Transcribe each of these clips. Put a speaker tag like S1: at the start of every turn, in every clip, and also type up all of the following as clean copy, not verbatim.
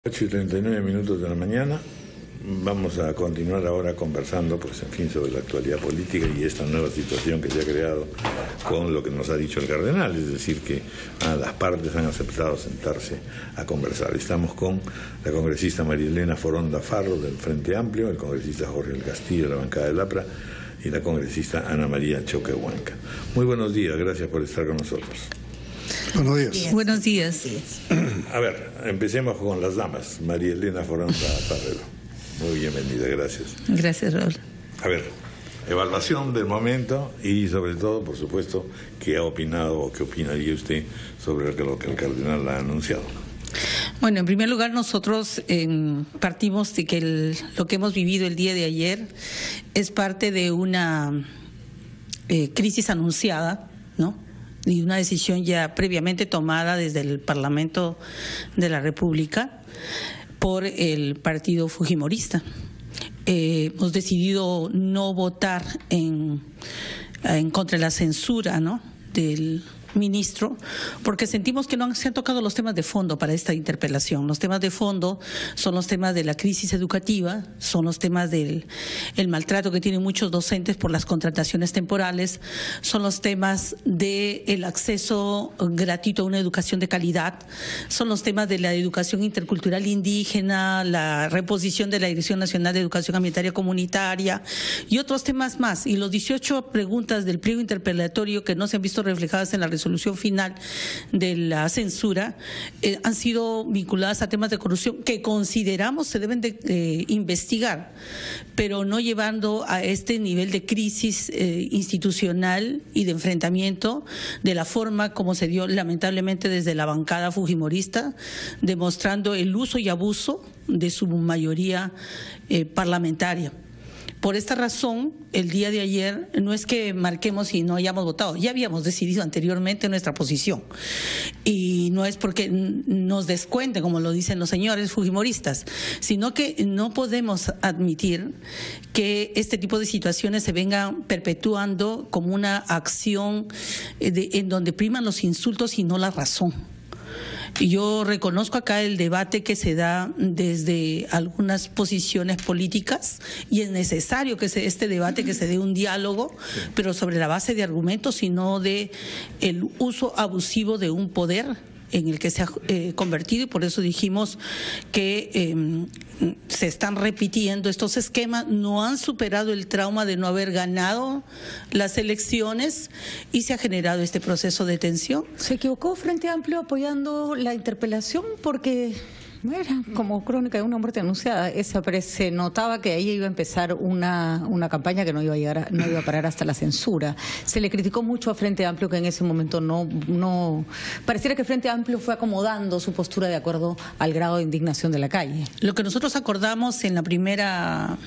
S1: 8:39 de la mañana. Vamos a continuar ahora conversando, pues en fin, sobre la actualidad política y esta nueva situación que se ha creado con lo que nos ha dicho el cardenal, es decir, que las partes han aceptado sentarse a conversar. Estamos con la congresista María Elena Foronda Farro del Frente Amplio, el congresista Jorge del Castillo de la bancada del APRA y la congresista Ana María Choquehuanca. Muy buenos días, gracias por estar con nosotros.
S2: Buenos días.
S3: Buenos días.
S1: A ver, empecemos con las damas. María Elena Foronda Farro. Muy bienvenida, gracias.
S3: Gracias, Raúl.
S1: A ver, evaluación del momento y sobre todo, por supuesto, ¿qué ha opinado o qué opinaría usted sobre lo que el cardenal ha anunciado?
S3: Bueno, en primer lugar, nosotros partimos de que lo que hemos vivido el día de ayer es parte de una crisis anunciada, ¿no? Y una decisión ya previamente tomada desde el Parlamento de la República por el partido fujimorista. Hemos decidido no votar en contra de la censura, ¿no?, del ministro, porque sentimos que no se han tocado los temas de fondo para esta interpelación. Los temas de fondo son los temas de la crisis educativa, son los temas del maltrato que tienen muchos docentes por las contrataciones temporales, son los temas del acceso gratuito a una educación de calidad, son los temas de la educación intercultural indígena, la reposición de la Dirección Nacional de Educación Ambiental Comunitaria y otros temas más. Y los 18 preguntas del pliego interpelatorio que no se han visto reflejadas en la resolución final de la censura han sido vinculadas a temas de corrupción que consideramos se deben de investigar, pero no llevando a este nivel de crisis institucional y de enfrentamiento de la forma como se dio lamentablemente desde la bancada fujimorista, demostrando el uso y abuso de su mayoría parlamentaria. Por esta razón, el día de ayer no es que marquemos y no hayamos votado, ya habíamos decidido anteriormente nuestra posición. Y no es porque nos descuenten, como lo dicen los señores fujimoristas, sino que no podemos admitir que este tipo de situaciones se vengan perpetuando como una acción en donde priman los insultos y no la razón. Yo reconozco acá el debate que se da desde algunas posiciones políticas y es necesario que este debate, que se dé un diálogo, pero sobre la base de argumentos y no de el uso abusivo de un poder en el que se ha convertido, y por eso dijimos que se están repitiendo estos esquemas, no han superado el trauma de no haber ganado las elecciones y se ha generado este proceso de tensión.
S2: ¿Se equivocó Frente Amplio apoyando la interpelación? Porque era como crónica de una muerte anunciada. Se notaba que ahí iba a empezar una campaña que no iba a parar hasta la censura. Se le criticó mucho a Frente Amplio que en ese momento no pareciera que Frente Amplio fue acomodando su postura de acuerdo al grado de indignación de la calle.
S3: Lo que nosotros acordamos en la primera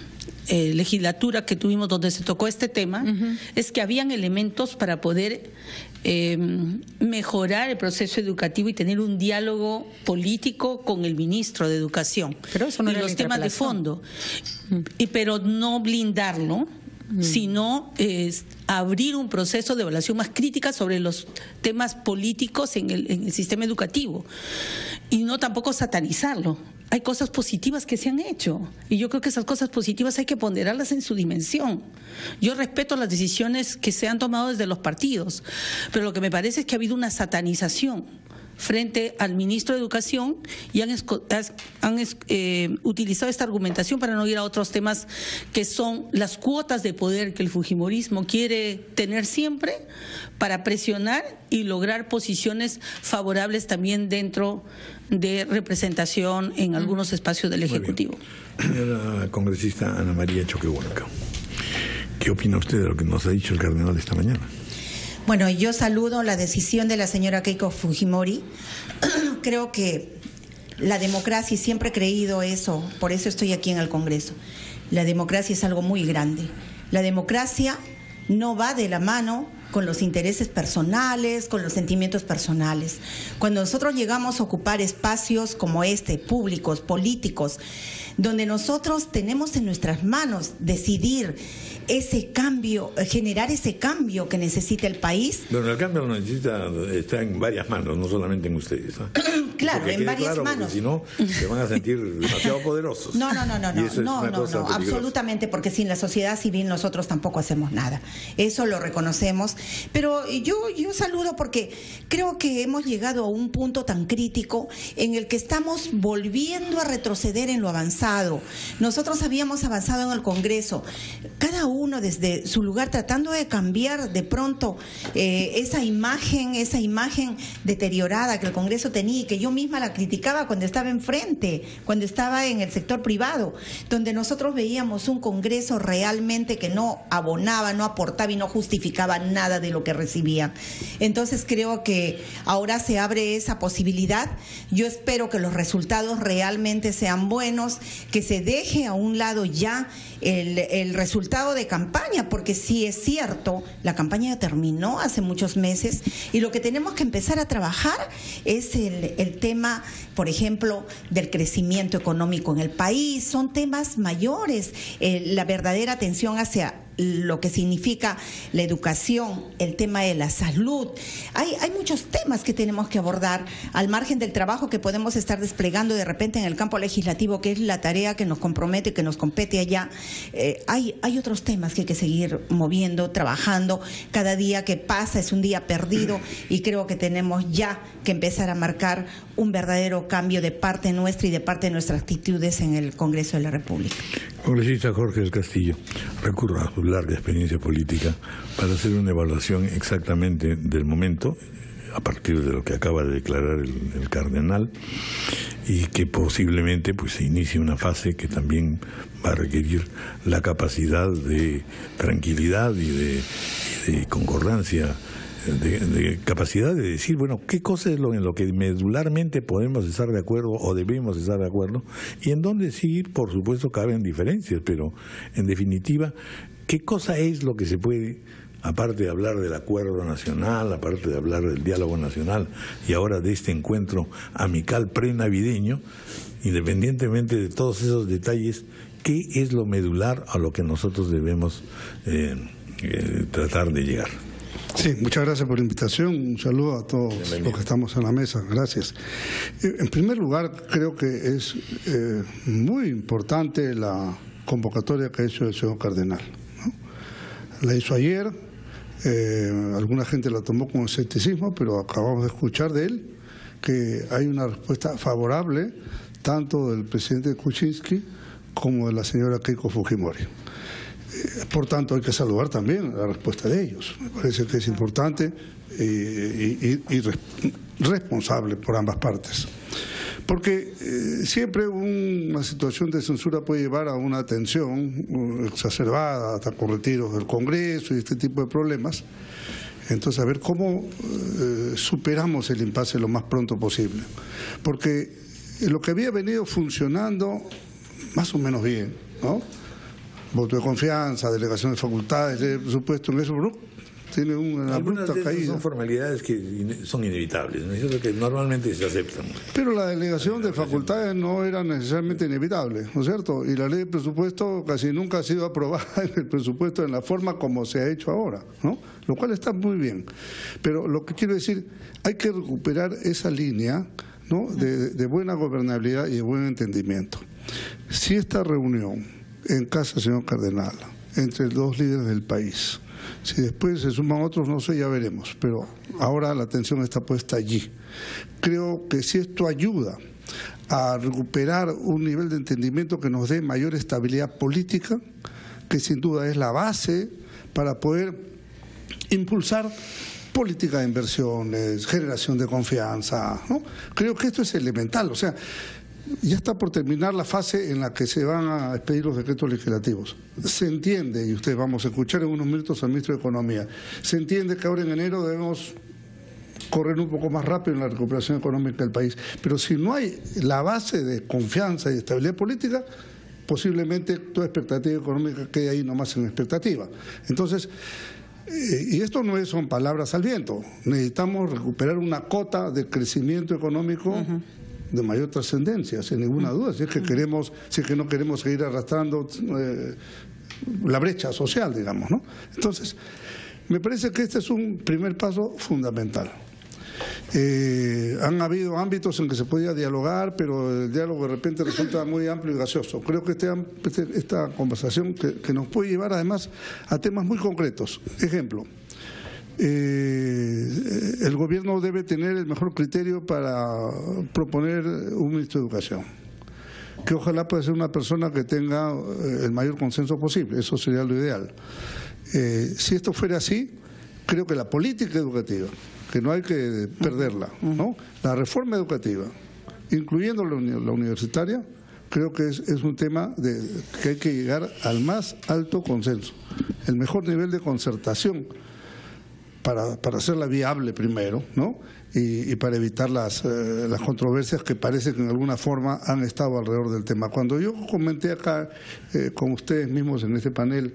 S3: legislatura que tuvimos donde se tocó este tema es que habían elementos para poder mejorar el proceso educativo y tener un diálogo político con el ministro de Educación.
S2: Pero eso no
S3: y
S2: era
S3: los temas de fondo, pero no blindarlo, sino abrir un proceso de evaluación más crítica sobre los temas políticos en el sistema educativo y no tampoco satanizarlo. Hay cosas positivas que se han hecho y yo creo que esas cosas positivas hay que ponderarlas en su dimensión. Yo respeto las decisiones que se han tomado desde los partidos, pero lo que me parece es que ha habido una satanización frente al ministro de Educación y han utilizado esta argumentación para no ir a otros temas que son las cuotas de poder que el fujimorismo quiere tener siempre para presionar y lograr posiciones favorables también dentro de representación en algunos espacios del Ejecutivo.
S1: La congresista Ana María Choquehuanca, ¿qué opina usted de lo que nos ha dicho el cardenal esta mañana?
S4: Bueno, yo saludo la decisión de la señora Keiko Fujimori. Creo que la democracia, y siempre he creído eso, por eso estoy aquí en el Congreso, la democracia es algo muy grande. La democracia no va de la mano con los intereses personales, con los sentimientos personales. Cuando nosotros llegamos a ocupar espacios como este, públicos, políticos, donde nosotros tenemos en nuestras manos decidir ese cambio, generar ese cambio que necesita el país.
S1: Bueno, el cambio lo necesita, está en varias manos, no solamente en ustedes, ¿no?
S4: Claro, en varias manos.
S1: Si no, se van a sentir demasiado poderosos.
S4: No, absolutamente, porque sin la sociedad civil nosotros tampoco hacemos nada. Eso lo reconocemos. Pero yo saludo porque creo que hemos llegado a un punto tan crítico en el que estamos volviendo a retroceder en lo avanzado. Nosotros habíamos avanzado en el Congreso, cada uno desde su lugar tratando de cambiar de pronto esa imagen deteriorada que el Congreso tenía y que yo misma la criticaba cuando estaba enfrente, cuando estaba en el sector privado, donde nosotros veíamos un Congreso realmente que no abonaba, no aportaba y no justificaba nada de lo que recibía. Entonces creo que ahora se abre esa posibilidad. Yo espero que los resultados realmente sean buenos, que se deje a un lado ya el resultado de campaña, porque sí es cierto, la campaña ya terminó hace muchos meses y lo que tenemos que empezar a trabajar es el tema, por ejemplo, del crecimiento económico en el país. Son temas mayores, la verdadera atención hacia lo que significa la educación, el tema de la salud. Hay muchos temas que tenemos que abordar al margen del trabajo que podemos estar desplegando de repente en el campo legislativo, que es la tarea que nos compromete, que nos compete allá. Hay otros temas que hay que seguir moviendo, trabajando. Cada día que pasa es un día perdido y creo que tenemos ya que empezar a marcar un verdadero cambio de parte nuestra y de parte de nuestras actitudes en el Congreso de la República.
S1: Congresista Jorge del Castillo, recurro a su larga experiencia política para hacer una evaluación exactamente del momento, a partir de lo que acaba de declarar el cardenal, y que posiblemente pues se inicie una fase que también va a requerir la capacidad de tranquilidad y de concordancia, de capacidad de decir, bueno, qué cosa es en lo que medularmente podemos estar de acuerdo o debemos estar de acuerdo, y en dónde sí, por supuesto, caben diferencias, pero en definitiva, qué cosa es lo que se puede, aparte de hablar del acuerdo nacional, aparte de hablar del diálogo nacional y ahora de este encuentro amical prenavideño, independientemente de todos esos detalles, qué es lo medular a lo que nosotros debemos tratar de llegar.
S5: Sí, muchas gracias por la invitación. Un saludo a todos los que estamos en la mesa. Gracias. En primer lugar, creo que es muy importante la convocatoria que ha hecho el señor cardenal, ¿no? La hizo ayer, alguna gente la tomó con escepticismo, pero acabamos de escuchar de él que hay una respuesta favorable tanto del presidente Kuczynski como de la señora Keiko Fujimori. Por tanto, hay que saludar también la respuesta de ellos. Me parece que es importante y responsable por ambas partes. Porque siempre una situación de censura puede llevar a una tensión exacerbada, hasta con retiros del Congreso y este tipo de problemas. Entonces, a ver cómo superamos el impasse lo más pronto posible. Porque lo que había venido funcionando más o menos bien, ¿no? Voto de confianza, delegación de facultades, de presupuesto, en eso, ¿no? Tiene una bruta caída.
S1: Son formalidades que son inevitables, ¿no? Eso es lo que normalmente se aceptan.
S5: Pero la delegación de facultades no era necesariamente inevitable, ¿no es cierto? Y la ley de presupuesto casi nunca ha sido aprobada en el presupuesto en la forma como se ha hecho ahora, ¿no? Lo cual está muy bien. Pero lo que quiero decir, hay que recuperar esa línea, ¿no?, de buena gobernabilidad y de buen entendimiento. Si esta reunión en casa del señor cardenal, entre dos líderes del país, si después se suman otros, no sé, ya veremos, pero ahora la atención está puesta allí. Creo que si esto ayuda a recuperar un nivel de entendimiento que nos dé mayor estabilidad política, que sin duda es la base para poder impulsar política de inversiones, generación de confianza, ¿no? Creo que esto es elemental, o sea, ya está por terminar la fase en la que se van a expedir los decretos legislativos. Se entiende, y ustedes vamos a escuchar en unos minutos al ministro de Economía, se entiende que ahora en enero debemos correr un poco más rápido en la recuperación económica del país. Pero si no hay la base de confianza y estabilidad política, posiblemente toda expectativa económica quede ahí nomás en expectativa. Entonces, y esto no son palabras al viento, necesitamos recuperar una cota de crecimiento económico de mayor trascendencia, sin ninguna duda, si es que no queremos seguir arrastrando la brecha social, digamos, ¿no? Entonces, me parece que este es un primer paso fundamental. Han habido ámbitos en que se podía dialogar, pero el diálogo de repente resulta muy amplio y gaseoso. Creo que esta conversación que nos puede llevar además a temas muy concretos. Ejemplo, el gobierno debe tener el mejor criterio para proponer un ministro de Educación, que ojalá pueda ser una persona que tenga el mayor consenso posible. Eso sería lo ideal. Si esto fuera así, creo que la política educativa, que no hay que perderla, ¿no? La reforma educativa, incluyendo la universitaria, creo que es un tema que hay que llegar al más alto consenso, el mejor nivel de concertación para hacerla viable primero, ¿no? Y para evitar las controversias que parece que en alguna forma han estado alrededor del tema. Cuando yo comenté acá con ustedes mismos en este panel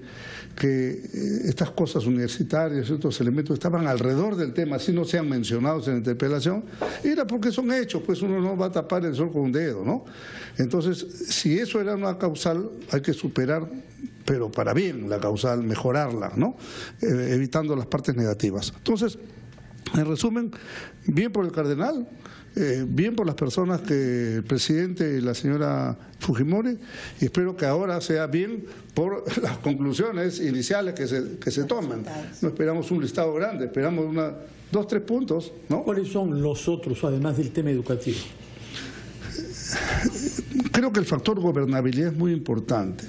S5: que estas cosas universitarias y otros elementos estaban alrededor del tema, así no sean mencionados en la interpelación, era porque son hechos, pues uno no va a tapar el sol con un dedo, ¿no? Entonces, si eso era una causal, hay que superar, pero para bien la causal, mejorarla, ¿no? Evitando las partes negativas. Entonces, en resumen, bien por el cardenal, bien por las personas que el presidente y la señora Fujimori, y espero que ahora sea bien por las conclusiones iniciales que se tomen. No esperamos un listado grande, esperamos 2, 3 puntos, ¿no?
S6: ¿Cuáles son los otros, además del tema educativo?
S5: Creo que el factor gobernabilidad es muy importante,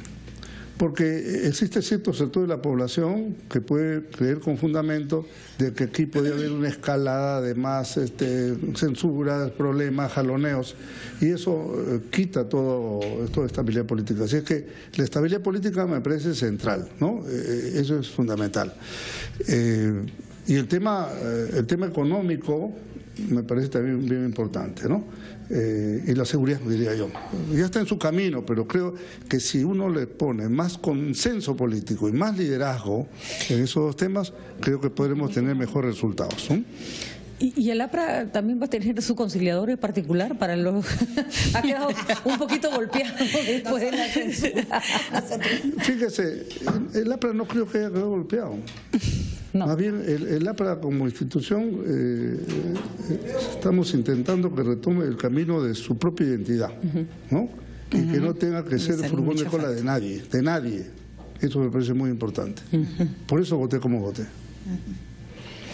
S5: porque existe cierto sector de la población que puede creer con fundamento de que aquí podría haber una escalada de más censuras, problemas, jaloneos, y eso quita toda estabilidad política. Así es que la estabilidad política me parece central, ¿no? Eso es fundamental. Y el tema económico me parece también bien importante, ¿no? Y la seguridad, diría yo. Ya está en su camino, pero creo que si uno le pone más consenso político y más liderazgo en esos dos temas, creo que podremos tener mejores resultados, ¿no?
S2: Y el APRA también va a tener su conciliador en particular para los... ha quedado un poquito golpeado después de la censura.
S5: Fíjese, el APRA no creo que haya quedado golpeado. No. Más bien, el APRA como institución estamos intentando que retome el camino de su propia identidad, ¿no? Y que no tenga que ser furgón de cola de nadie, Eso me parece muy importante. Por eso voté como voté.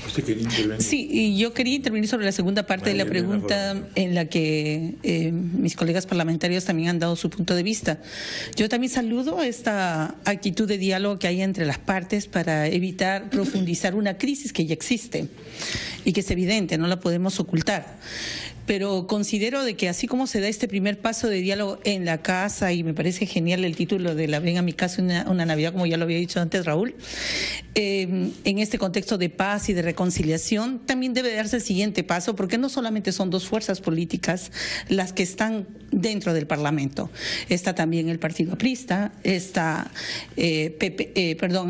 S1: ¿Usted quería intervenir?
S3: Sí, y yo quería intervenir sobre la segunda parte de la pregunta en la que mis colegas parlamentarios también han dado su punto de vista. Yo también saludo esta actitud de diálogo que hay entre las partes para evitar profundizar una crisis que ya existe y que es evidente, no la podemos ocultar. Pero considero de que así como se da este primer paso de diálogo en la casa, y me parece genial el título de la Ven a mi casa una Navidad, como ya lo había dicho antes Raúl, en este contexto de paz y de reconciliación, también debe darse el siguiente paso, porque no solamente son dos fuerzas políticas las que están dentro del Parlamento. Está también el Partido Aprista, está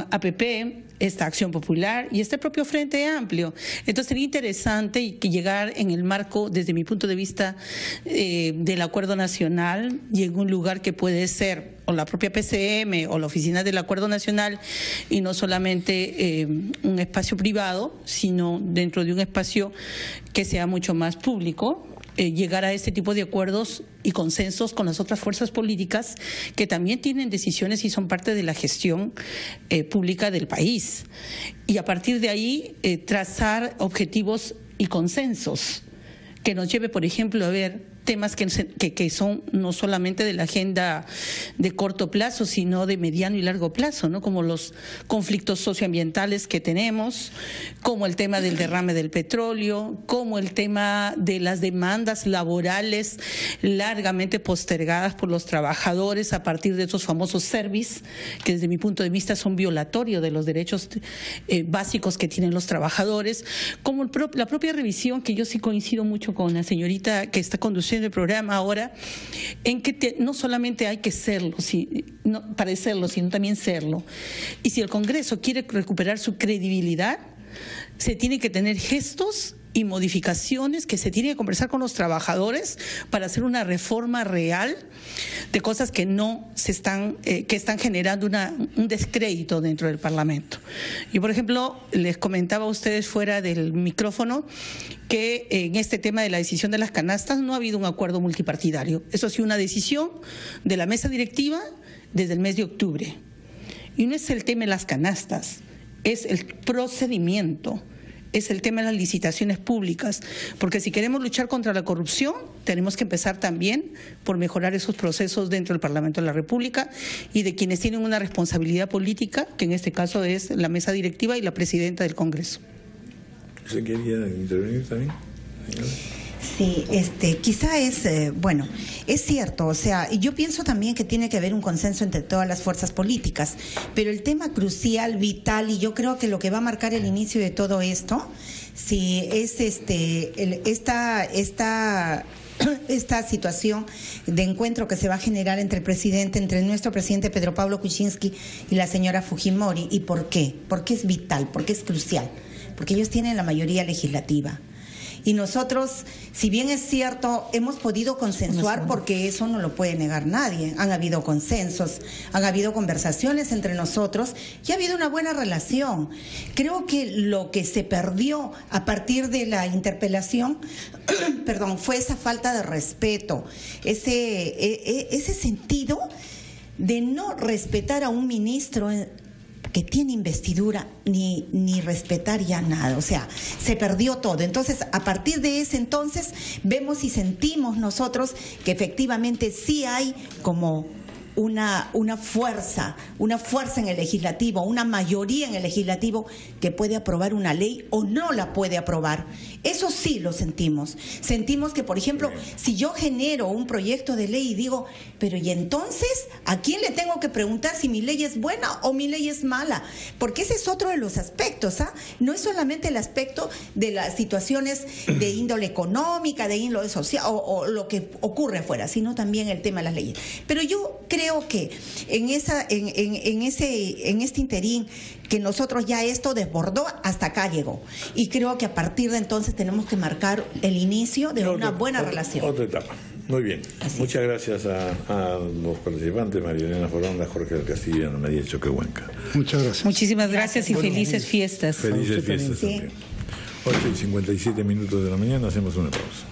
S3: APP, esta Acción Popular y este propio Frente Amplio. Entonces sería interesante que llegar en el marco, desde mi punto de vista, del Acuerdo Nacional y en un lugar que puede ser o la propia PCM o la Oficina del Acuerdo Nacional y no solamente un espacio privado, sino dentro de un espacio que sea mucho más público, llegar a este tipo de acuerdos y consensos con las otras fuerzas políticas que también tienen decisiones y son parte de la gestión pública del país. Y a partir de ahí trazar objetivos y consensos que nos lleve, por ejemplo, a ver temas que son no solamente de la agenda de corto plazo, sino de mediano y largo plazo, ¿no? Como los conflictos socioambientales que tenemos, como el tema del derrame del petróleo, como el tema de las demandas laborales largamente postergadas por los trabajadores a partir de esos famosos service, que desde mi punto de vista son violatorios de los derechos básicos que tienen los trabajadores, como la propia revisión, que yo sí coincido mucho con la señorita que está conduciendo el programa ahora, en que no solamente hay que serlo, parecerlo, sino también serlo. Y si el Congreso quiere recuperar su credibilidad, se tiene que tener gestos y modificaciones que se tiene que conversar con los trabajadores para hacer una reforma real de cosas que no se están, que están generando un descrédito dentro del Parlamento. Yo, por ejemplo, les comentaba a ustedes fuera del micrófono que en este tema de la decisión de las canastas no ha habido un acuerdo multipartidario. Eso ha sido una decisión de la mesa directiva desde el mes de octubre. Y no es el tema de las canastas, es el procedimiento, es el tema de las licitaciones públicas, porque si queremos luchar contra la corrupción, tenemos que empezar también por mejorar esos procesos dentro del Parlamento de la República y de quienes tienen una responsabilidad política, que en este caso es la mesa directiva y la presidenta del Congreso.
S1: ¿Usted quería intervenir también, señora?
S4: Sí, quizá bueno, es cierto, o sea, yo pienso también que tiene que haber un consenso entre todas las fuerzas políticas, pero el tema crucial, vital, y yo creo que lo que va a marcar el inicio de todo esto, si es esta situación de encuentro que se va a generar entre nuestro presidente Pedro Pablo Kuczynski y la señora Fujimori. ¿Y por qué? Porque es vital, porque es crucial, porque ellos tienen la mayoría legislativa. Y nosotros, si bien es cierto, hemos podido consensuar, porque eso no lo puede negar nadie. Han habido consensos, han habido conversaciones entre nosotros y ha habido una buena relación. Creo que lo que se perdió a partir de la interpelación, fue esa falta de respeto, ese sentido de no respetar a un ministro que tiene investidura, ni respetar ya nada, o sea, se perdió todo. Entonces, a partir de ese entonces, vemos y sentimos nosotros que efectivamente sí hay como una fuerza en el legislativo, una mayoría en el legislativo que puede aprobar una ley o no la puede aprobar. Eso sí lo sentimos. Sentimos que, por ejemplo, si yo genero un proyecto de ley y digo, pero ¿y entonces a quién le tengo que preguntar si mi ley es buena o mi ley es mala? Porque ese es otro de los aspectos, ¿ah? No es solamente el aspecto de las situaciones de índole económica, de índole social o lo que ocurre afuera, sino también el tema de las leyes. Pero yo creo que en este interín que nosotros ya esto desbordó, hasta acá llegó. Y creo que a partir de entonces tenemos que marcar el inicio de una buena relación.
S1: Otra etapa. Muy bien. Muchas gracias a los participantes, María Elena Foronda, Jorge del Castillo y Ana María Choquehuanca.
S5: Muchas gracias.
S3: Muchísimas gracias y felices fiestas.
S1: Felices fiestas también. 8:57 de la mañana, hacemos una pausa.